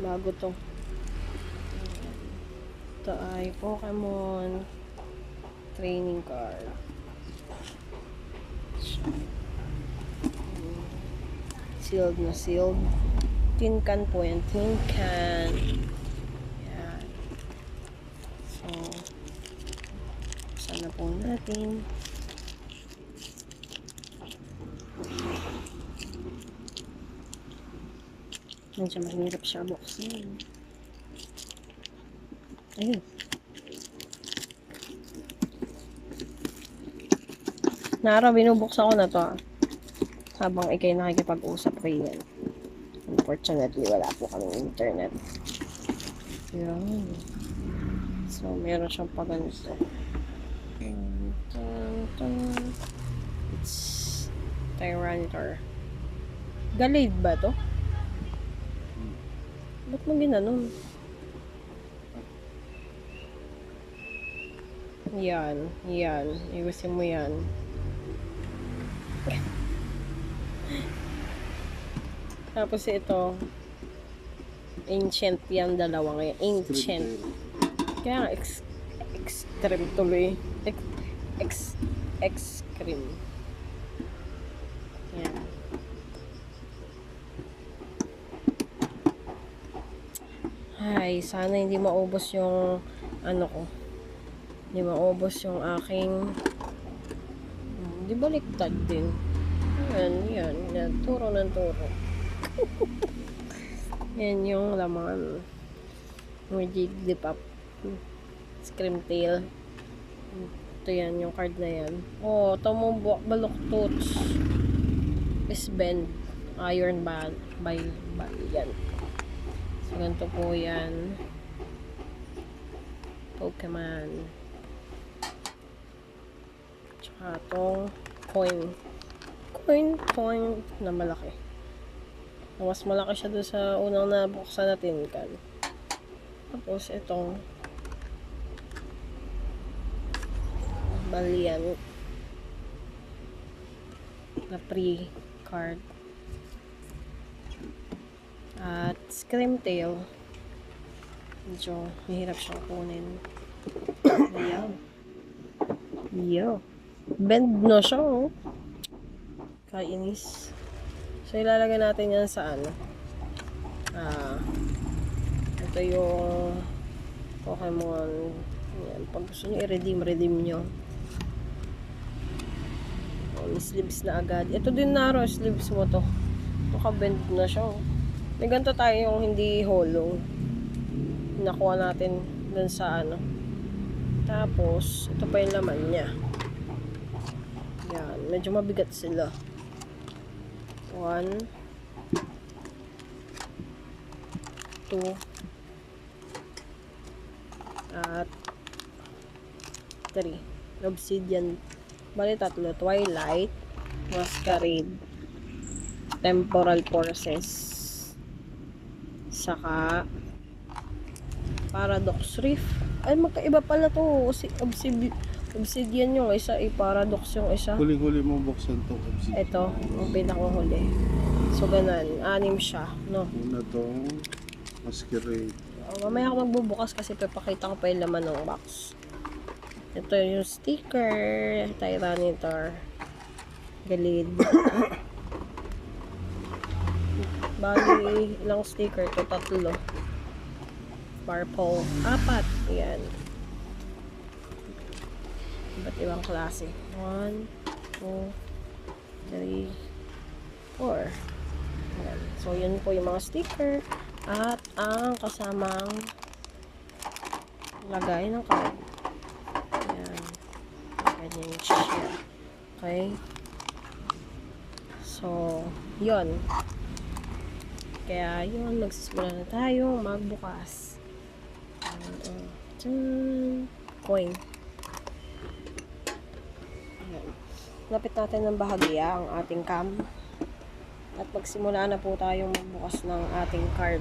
Bago to. Ito ay Pokemon training card. Sealed na sealed. Tin can po yan. Tin can. Yan. So, sana po natin. Medyo mahirap siya buksin. Ayun. Nara, binubuksan ko na to. Habang ikay nakikipag-usap kayo yan. Unfortunately, wala po kaming internet. Yan. So, meron siyang paganito. It's Tyranitar. Galade ba to? Ba't mo ginanon? Yan. Yan. Iwasin mo yan. Tapos ito, ancient yan, dalawa ngayon. Ancient. Kaya extreme tuloy. Extreme. Yan. Ay, sana hindi maubos yung ano ko. Hindi maubos yung aking di baliktad din. Yan. Turo ng turo. Yan yung laman. Jigglypuff. Screamtail. Ito yan, yung card na yan. Oh, Tomobuak Baluktot. Bend. Iron Band. Yan. So, ganito po yan. Pokemon. Tsaka itong coin na malaki. Mas malaki siya doon sa unang nabuksan natin kan. Tapos itong Valiant na pre-card. At Screamtail. Medyo mahirap siyang kunin. Yo. Bend na siya, oh. Kainis. So, ilalagay natin yan sa ano. Ito yung Pokemon. Yan. Pag gusto nyo i-redeem nyo. May sleeves na agad. Ito din naro, sleeves mo to. Naka-bend na siya, oh. May ganito tayo yung hindi hollow. Nakuha natin dun sa ano. Tapos, ito pa yung laman niya. Yan. Medyo mabigat sila. 1 2 at 3. Obsidian. Bali tatlo. Twilight, Masquerade, Temporal Forces, saka Paradox Reef. Ay, magkaiba pala to. Obsidian yung isa, Paradox yung isa. Huli-huli mo buksan to. Obsidian. Ito, yung pinakahuli. So, ganun. 6 siya, no? Una tong Masquerade. Mamaya ako magbubukas kasi papakita ko pa yung laman ng box. Ito yung sticker. Tyranitar. Galid. Bali, ilang sticker to? 3. Purple. 4. Ayan. Iba't ibang klase. 1, 2, 3, 4. Ayan. So, yun po yung mga sticker. At ang kasamang lagay ng card. Ayan. Ganyan siya. Okay. So, yun. Kaya yun, magsisimula na tayo magbukas. Coin. Ayan. Lapit natin ng bahagya ang ating cam. At magsimula na po tayong magbukas ng ating card.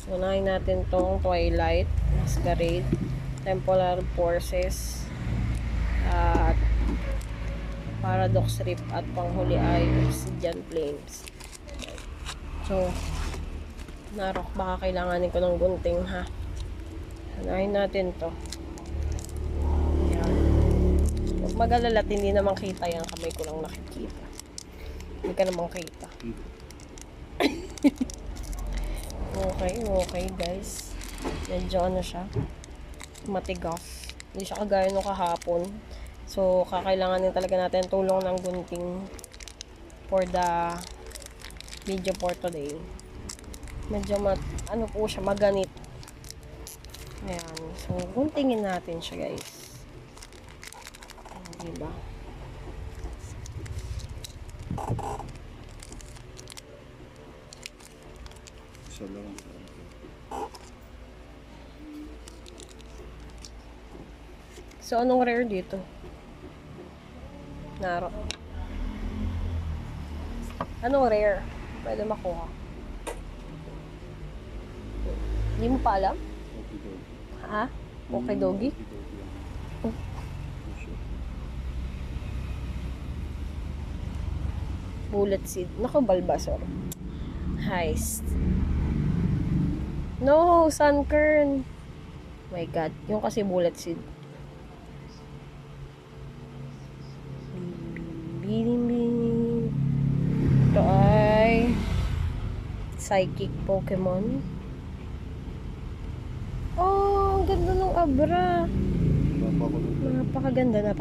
So, unahin natin tong Twilight, Masquerade, Temporal Forces, at Paradox Reef, at panghuli ay Obsidian Flames. So, Narok, baka kailanganin ko ng gunting ha. Hanayin natin to. Yan. Huwag mag-alala, hindi naman kita yan. Kamay ko lang nakikita. Hindi ka naman kita. Okay guys. Medyo ano siya. Matigas. Hindi siya kagaya nung kahapon. So, kakailanganin talaga natin tulong ng gunting for the video for today. Medyo ano po siya, maganit. Ayan. So, guntingin natin siya guys. Diba? Isa lang. So, anong rare dito? Naro. Anong rare? Pwede makuha. Hindi mo pa alam? Okay, dog. Ha? Okay, doggy? Bullet seed. Naku, Bulbasaur. Heist. No, Sunkern. My God. Yung kasi bullet seed. Bing. Ito ay psychic Pokemon. Oh, ang ganda ng Abra. Napakaganda.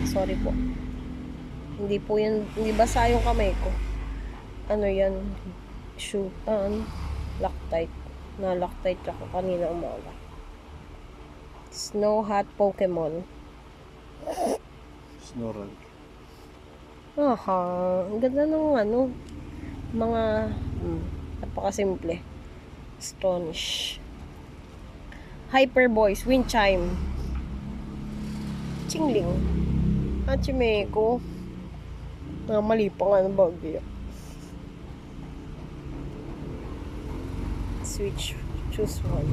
Sorry po. Hindi po yan, hindi basa yung kamay ko. Ano yan? Shoot on. Loctite. Na-loctite ako kanina umaga. Snow Hat Pokemon. Snoral. Aha. Ang ganda ng ano. Mga napakasimple. Astonish. Hyper Voice. Wind Chime. Chingling. Hachimeko. Mali pa nga ng bagyo. Switch. Choose one.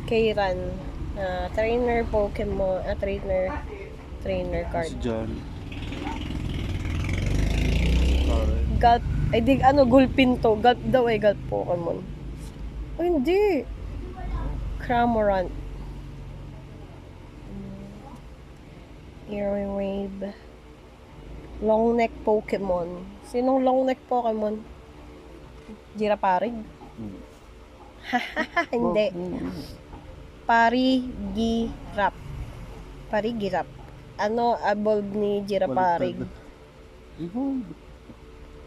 Kairan. Trainer Pokemon. Trainer card. Si John. Alright. Gulp. Ay di ano, Gulpinto. Gulp daw ay Gulp Pokemon. Oh, hindi. Cramorant. Airwave. Long neck Pokemon. Sinong long neck Pokemon? Giraparig? Hahaha, hindi. Parigirap. Parigirap. Ano, evolve ni Giraparig? Evolve.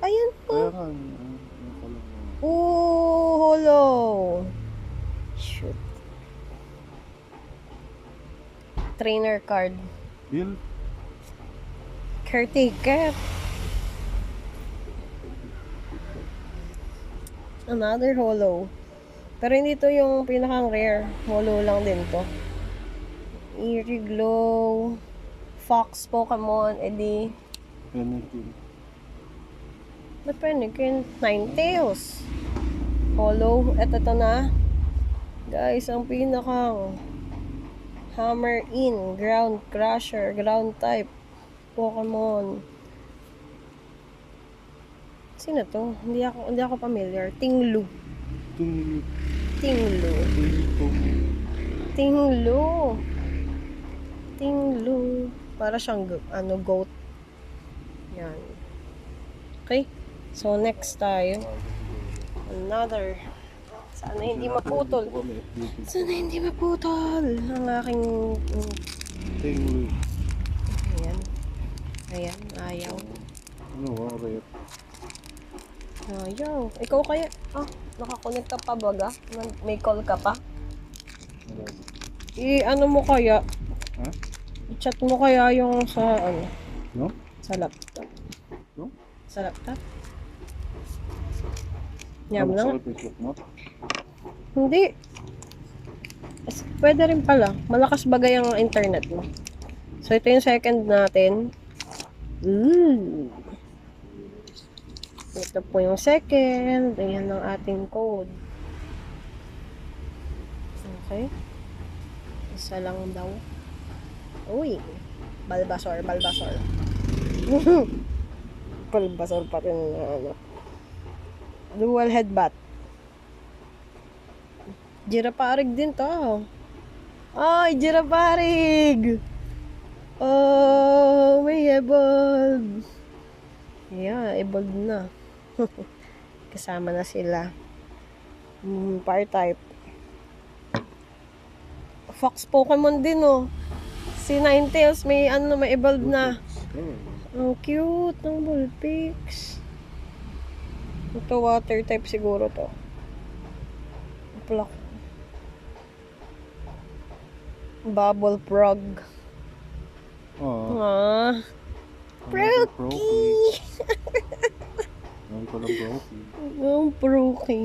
Ayan po. Kaya nga, ano ko lang. Ooh, holo. Shoot. Trainer card. Bill? Caretaker. Another holo. Pero hindi to yung pinakang rare. Holo lang din to. Eerie Glow. Fox Pokemon. Edi. Anything. Ba't Penikin? Ninetales. Holo. Eto to na. Guys, ang pinakang Hammer In. Ground Crusher. Ground type. Pokemon. Sino to? Hindi ako familiar. Tinglu. Tinglu. Para siyang goat. Yan. Okay. So next tayo. Another. Sana hindi maputol. Ang aking Tinglu. Ayan. Ayaw. Ano ba? Rare. Ayaw. Ikaw kaya? Nakakunik ka pa baga? May call ka pa? Ano mo kaya? Ha? I-chat mo kaya yung sa ano? No? Sa laptop. No? Sa laptop? Yam lang. Sa Facebook mo? Hindi. Pwede rin pala. Malakas bagay ang internet mo. So, ito yung second natin. Ito po yung second. Ayan ang ating code. Okay. Isa lang daw. Uy. Bulbasaur. Bulbasaur pa rin na ano. Dual headbutt. Giraparig din to. Ay, Giraparig! Oh, may evolve. Yeah, evolve na. Kasama na sila. Fire type. Fox Pokemon din, oh. Si Ninetales, may evolve na. Oh. Ang cute ng Vulpix. Ito, water type siguro to. Plak. Bubble Frog. Oh. Ah. Proky! Ang ko lang Proky. Ang Proky.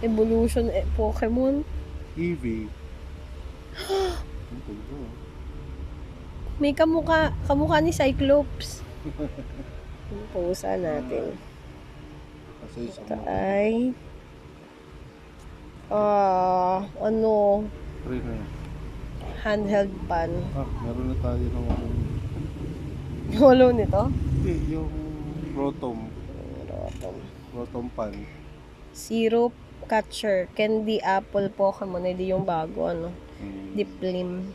Evolution Pokemon. Eevee. Ang ganda. May kamukha ni Cyclops. Ang pusa natin. Kasi isang Ito ay free na yan. handheld pan. Meron na tayo ng Holo nito? Hindi, yung Rotom. Rotom pan. Syrup Catcher, Candy Apple Pokemon, hindi yung bago, Diplim.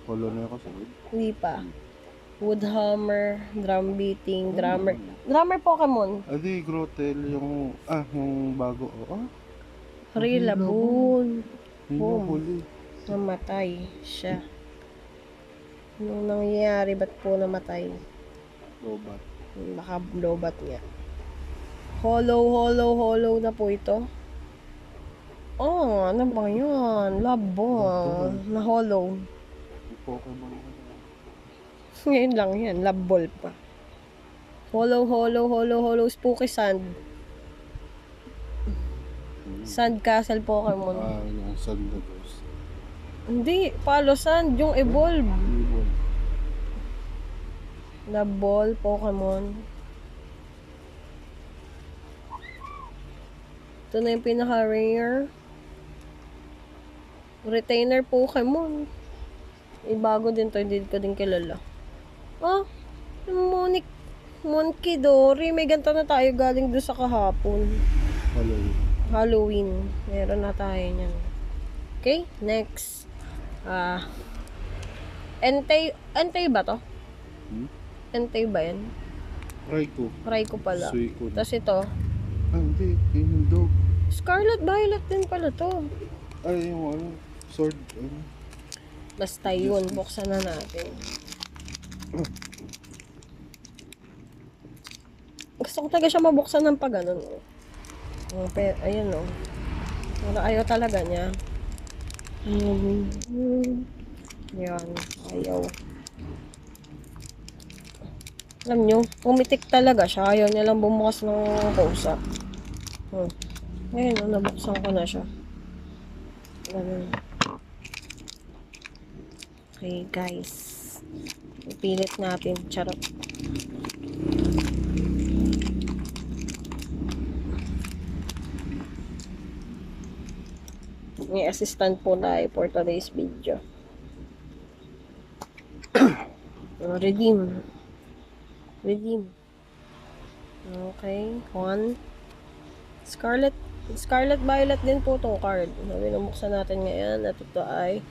Polo na ako sa Hindi pa. Woodhammer, Drum Beating, Drummer. Drummer Pokemon. Adi, Grotel, yung bago. Rillaboon. Yun yung huli. Namatay siya. Anong nangyayari? Ba't po namatay? Lobat. Baka lobat niya. Hollow na po ito. Oh, ano ba yan? Love ball. Na hollow. Yung Pokemon. Ngayon lang yan. Love ball pa. Hollow. Spooky Sand. Sand Castle Pokemon. Yung Sandagos. Hindi. Palo Sand. Yung evolve. Ibon. Love ball Pokemon. Ito na yung pinaka-rare. Retainer Pokemon. Bago din to, hindi ko din kilala. Yung Monkey Dory. May ganito na tayo galing doon sa kahapon. Halloween. Meron na tayo niyan. Okay, next. Entei ba to? Entei ba yan? Raikou pala. Suicune. Tapos ito, Hindi. Yun yung dog. Scarlet Violet din pala to. Ay, yung sword. Basta yun, buksan na natin. Gusto ko talaga siya mabuksan ng pag ganun. Ayun o. Ayaw talaga niya. Yan, ayaw. Alam nyo, pumitik talaga siya. Ayaw niya lang bumukas ng kausap. Ngayon, nabuksan ko na siya. Ganun. Okay, guys. Ipilit natin. Charot. May assistant po tayo for today's video. Redeem. Okay, one. Scarlet Violet din po itong card. Binubuksan natin ngayon at ito ay